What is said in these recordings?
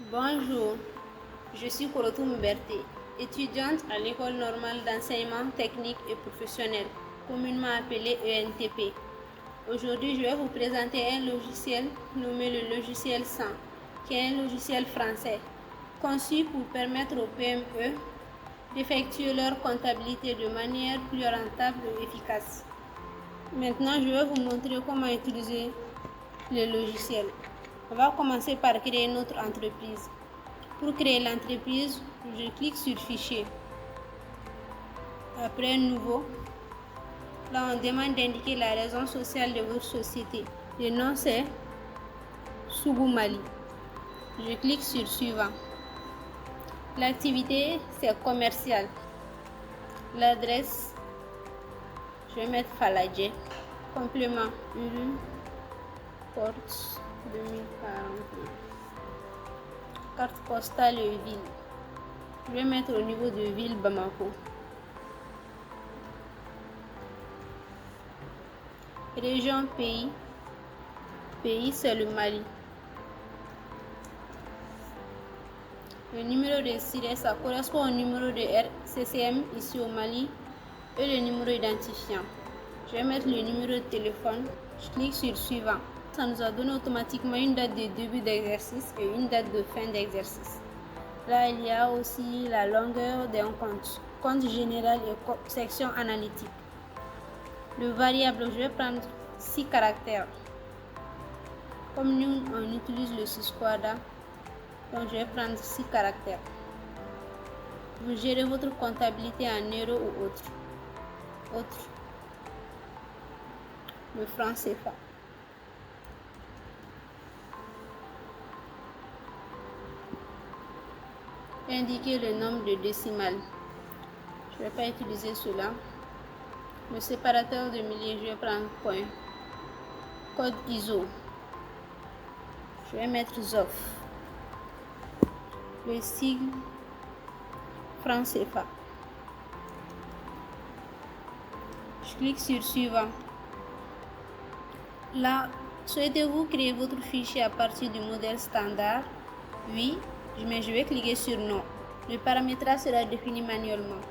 Bonjour, je suis Korotou Mberté, étudiante à l'École normale d'enseignement technique et professionnel, communément appelée ENTP. Aujourd'hui, je vais vous présenter un logiciel nommé le logiciel 100, qui est un logiciel français, conçu pour permettre aux PME d'effectuer leur comptabilité de manière plus rentable et efficace. Maintenant, je vais vous montrer comment utiliser le logiciel. On va commencer par créer notre entreprise. Pour créer l'entreprise, je clique sur Fichier. Après Nouveau, là on demande d'indiquer la raison sociale de votre société. Le nom c'est Sougou Mali. Je clique sur Suivant. L'activité c'est commercial. L'adresse, je vais mettre Faladje. Complément, rue Porte 2041. Carte postale et ville. Je vais mettre au niveau de ville Bamako. Région, pays. Pays, c'est le Mali. Le numéro de SIRET, ça correspond au numéro de RCCM ici au Mali et le numéro identifiant. Je vais mettre le numéro de téléphone. Je clique sur Suivant. Ça nous a donné automatiquement une date de début d'exercice et une date de fin d'exercice. Là, il y a aussi la longueur d'un compte, compte général et section analytique. Le variable, je vais prendre 6 caractères. Comme nous, on utilise le Sysquada, donc je vais prendre 6 caractères. Vous gérez votre comptabilité en euros ou autre. Le franc CFA. Indiquez le nombre de décimales. Je ne vais pas utiliser cela. Le séparateur de milliers, je vais prendre point. Code ISO. Je vais mettre ZOF. Le sigle franc CFA. Je clique sur Suivant. Là, souhaitez-vous créer votre fichier à partir du modèle standard? Oui, mais je vais cliquer sur Non. Le paramétrage sera défini manuellement.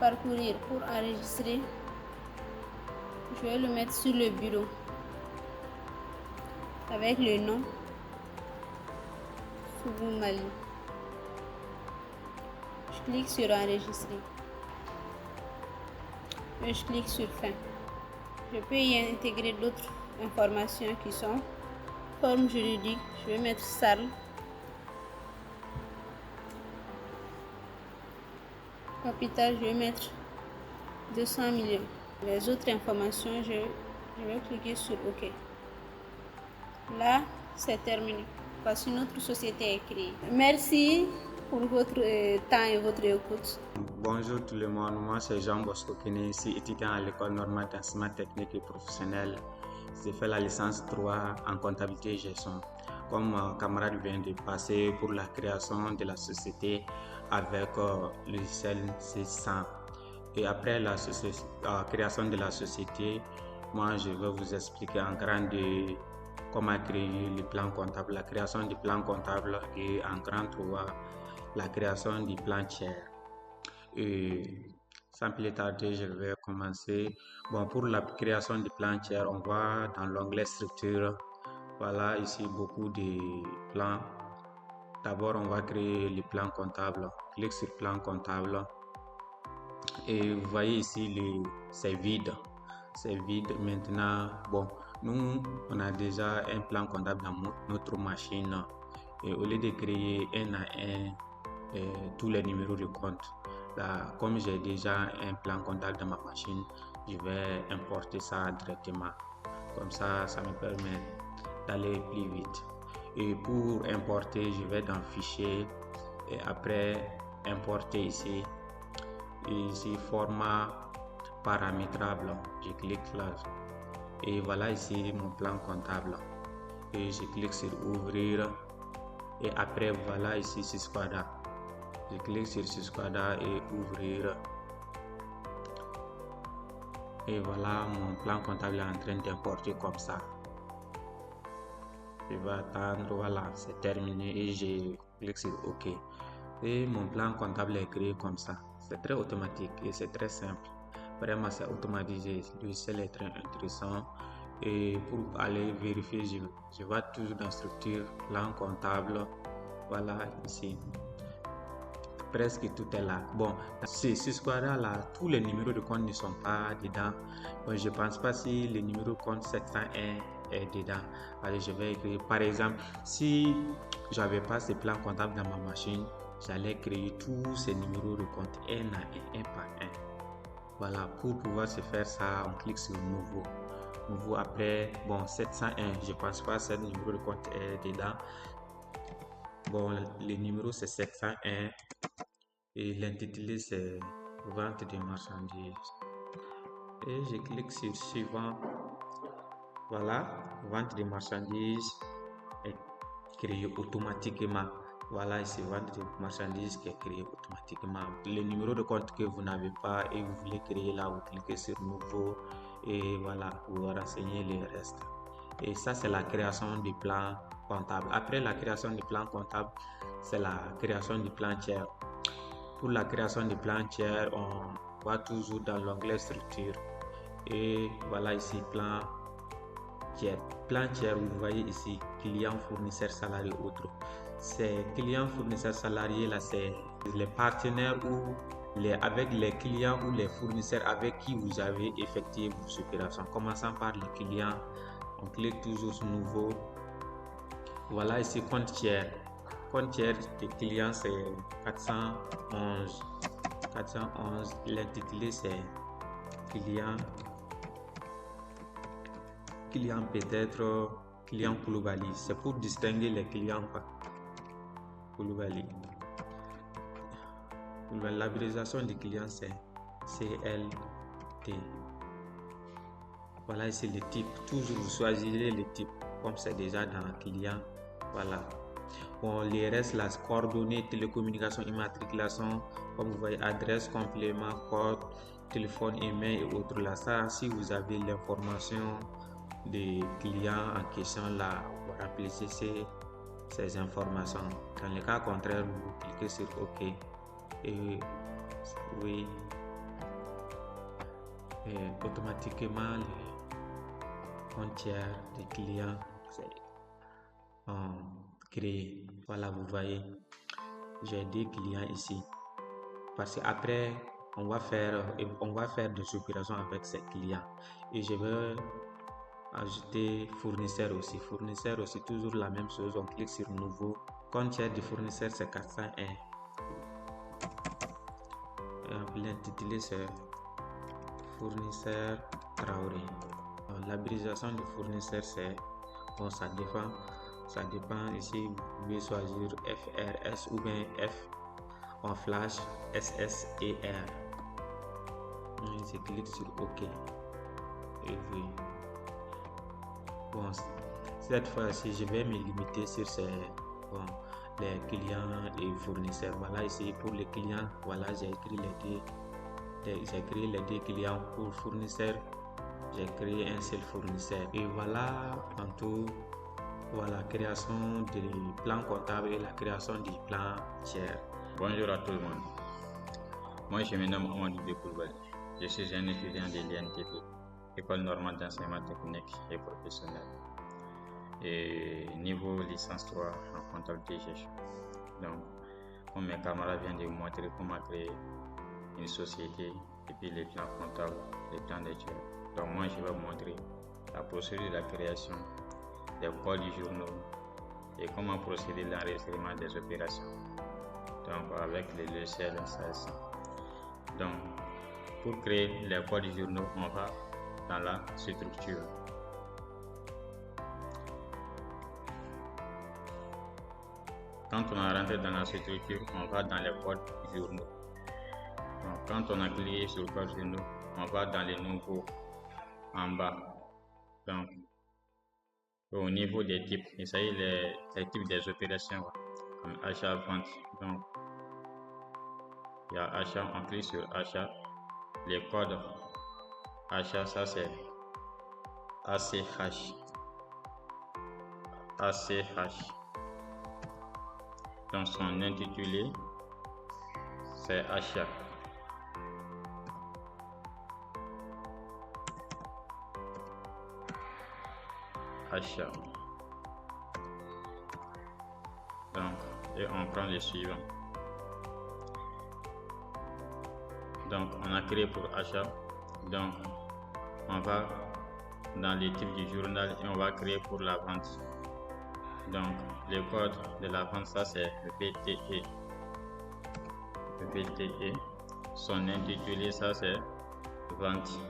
Parcourir pour enregistrer. Je vais le mettre sur le bureau avec le nom Sougou Mali. Je clique sur Enregistrer. Je clique sur Fin. Je peux y intégrer d'autres informations qui sont forme juridique. Je vais mettre SARL. Capital, je vais mettre 200 millions. Les autres informations, je vais cliquer sur OK. Là, c'est terminé. Voici notre société est créée. Merci pour votre temps et votre écoute. Bonjour tout le monde, moi c'est Jean Bosco Kene, ici étudiant à l'école normale d'enseignement technique et professionnel. J'ai fait la licence 3 en comptabilité et gestion. Comme camarade vient de passer pour la création de la société avec le logiciel C100. Et après la création de la société, moi je vais vous expliquer en grand de comment créer le plan comptable, la création du plan comptable et en grand 3, la création du plan tiers. Et sans plus tarder, je vais commencer. Bon, pour la création du plan tiers, on va dans l'onglet structure. Voilà ici beaucoup de plans. D'abord, on va créer le plan comptable. Clique sur plan comptable. Et vous voyez ici, c'est vide. C'est vide. Maintenant, bon, nous, on a déjà un plan comptable dans notre machine. Et au lieu de créer un à un tous les numéros de compte, là, comme j'ai déjà un plan comptable dans ma machine, je vais importer ça directement. Comme ça me permet d'aller plus vite. Et pour importer, je vais dans Fichier et après importer ici format paramétrable. Je clique là et voilà ici mon plan comptable. Et je clique sur Ouvrir et après voilà ici Sysquada. Je clique sur Sysquada et Ouvrir. Et voilà, mon plan comptable est en train d'importer comme ça. Je vais attendre, voilà, c'est terminé et je clique sur OK. Et mon plan comptable est créé comme ça. C'est très automatique et c'est très simple. Vraiment, c'est automatisé. Le logiciel est très intéressant. Et pour aller vérifier, je vais toujours dans structure, plan comptable. Voilà, ici. Presque tout est là. Bon, ce square-là, tous les numéros de compte ne sont pas dedans. Bon, je ne pense pas si le numéro de compte 701 est dedans. Allez, je vais écrire. Par exemple, si j'avais pas ce plan comptable dans ma machine, j'allais créer tous ces numéros de compte un à un par un. Voilà, pour pouvoir se faire ça, on clique sur nouveau. Nouveau après, bon, 701, je pense pas que ce numéro de compte est dedans. Bon, le numéro c'est 701 et l'intitulé c'est vente de marchandises. Et je clique sur suivant. Voilà, vente de marchandises est créée automatiquement. Voilà, ici vente de marchandises qui est créée automatiquement. Le numéro de compte que vous n'avez pas et vous voulez créer là, vous cliquez sur nouveau et voilà, vous renseignez le reste. Et ça, c'est la création du plan comptable. Après la création du plan comptable, c'est la création du plan tiers. Pour la création du plan tiers, on va toujours dans l'onglet structure. Et voilà ici, plan tiers. Plan tiers, vous voyez ici, client, fournisseur, salarié, autres. Ces clients, fournisseurs, salariés, là, c'est les partenaires ou avec les clients ou les fournisseurs avec qui vous avez effectué vos opérations. Commençant par les clients, on clique toujours sur nouveau. Voilà ici compte tiers. Compte tiers des clients c'est 411. L'intitulé c'est client peut-être client Koulibaly. C'est pour distinguer les clients Koulibaly. L'abréviation du client c'est CLT. Voilà ici le type. Toujours vous choisirez le type comme c'est déjà dans le client. Voilà. Bon, les restes, las coordonnées, télécommunication, immatriculation, comme vous voyez, adresse, complément, code, téléphone, email et autres. Là, ça, si vous avez l'information des clients en question, là, vous remplissez ces informations. Dans le cas contraire, vous cliquez sur OK. Et oui, et automatiquement, les comptes des clients, créé. Voilà, vous voyez, j'ai des clients ici. Parce qu'après, on va faire des opérations avec ces clients. Et je vais ajouter fournisseur aussi. Fournisseur aussi, toujours la même chose. On clique sur nouveau. Compte tiers du fournisseur, c'est 401. L'intitulé, c'est fournisseur Traoré. L'abréviation du fournisseur, c'est bon, ça dépend ici, vous pouvez choisir FRS ou bien F en flash SS et R. Je clique sur OK. Et oui. Bon, cette fois-ci, je vais me limiter sur les clients et fournisseurs. Voilà ici pour les clients. Voilà, j'ai écrit les deux clients. Pour fournisseurs, j'ai créé un seul fournisseur. Et voilà, en tout. Voilà, création du plan comptable et la création du plan tiers. Bonjour à tout le monde. Moi, je me nomme Amadou Koulibaly. Je suis un étudiant de l'INTP, École normale d'enseignement technique et professionnel. Et niveau licence 3 en comptabilité et gestion. Donc, comme mes camarades viennent de vous montrer comment créer une société et puis les plans comptables, les plans de tiers. Donc, moi, je vais vous montrer la procédure de la création des codes du journal et comment procéder à l'enregistrement des opérations. Donc avec le logiciel SAS. Donc pour créer les codes du journal, on va dans la structure. Quand on a rentré dans la structure, on va dans les codes du journal. Donc quand on a cliqué sur le code journal, on va dans les nouveaux en bas. Donc au niveau des types, il s'agit des types des opérations comme achat, vente. Donc, il y a achat, on clique sur achat, les codes Achat, ça c'est ACH. Donc son intitulé, c'est achat. Donc, et on prend le suivant. Donc, on a créé pour achat. Donc, on va dans les types du journal et on va créer pour la vente. Donc, le code de la vente, ça c'est VTE. Son intitulé, ça c'est vente.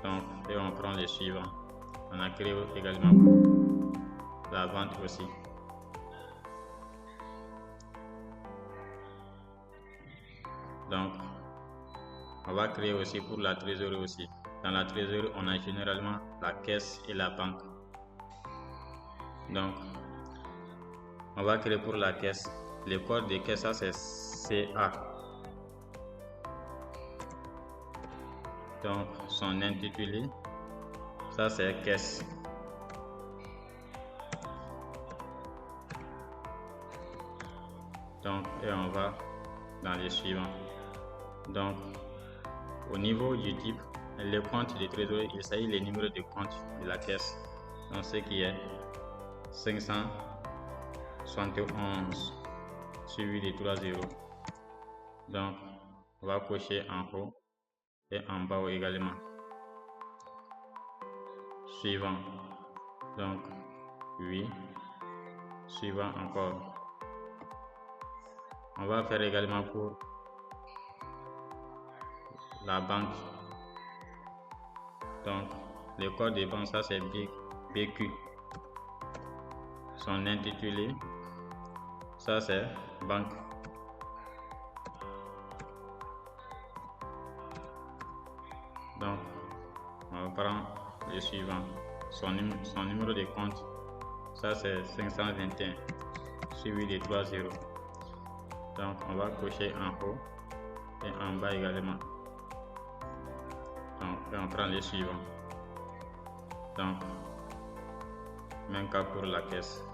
Donc, et on prend le suivant. On a créé également la vente aussi. Donc, on va créer aussi pour la trésorerie aussi. Dans la trésorerie, on a généralement la caisse et la banque. Donc, on va créer pour la caisse. Le code de caisse, ça c'est CA. Donc, son intitulé, ça c'est caisse. Donc, et on va dans les suivants. Donc, au niveau du type, le compte de trésorerie, il s'agit des numéros de compte de la caisse. Donc, ce qui est 571 suivi de 3 zéros. Donc, on va cocher en haut et en bas également. Suivant. Donc, oui. Suivant encore. On va faire également pour la banque. Donc, le code de banque, ça c'est BQ. Son intitulé, ça c'est banque. Donc, on prend le suivant. Son numéro de compte, ça c'est 521, suivi de 3 zéros. Donc, on va cocher en haut et en bas également. Donc, et on prend le suivant. Donc, même cas pour la caisse.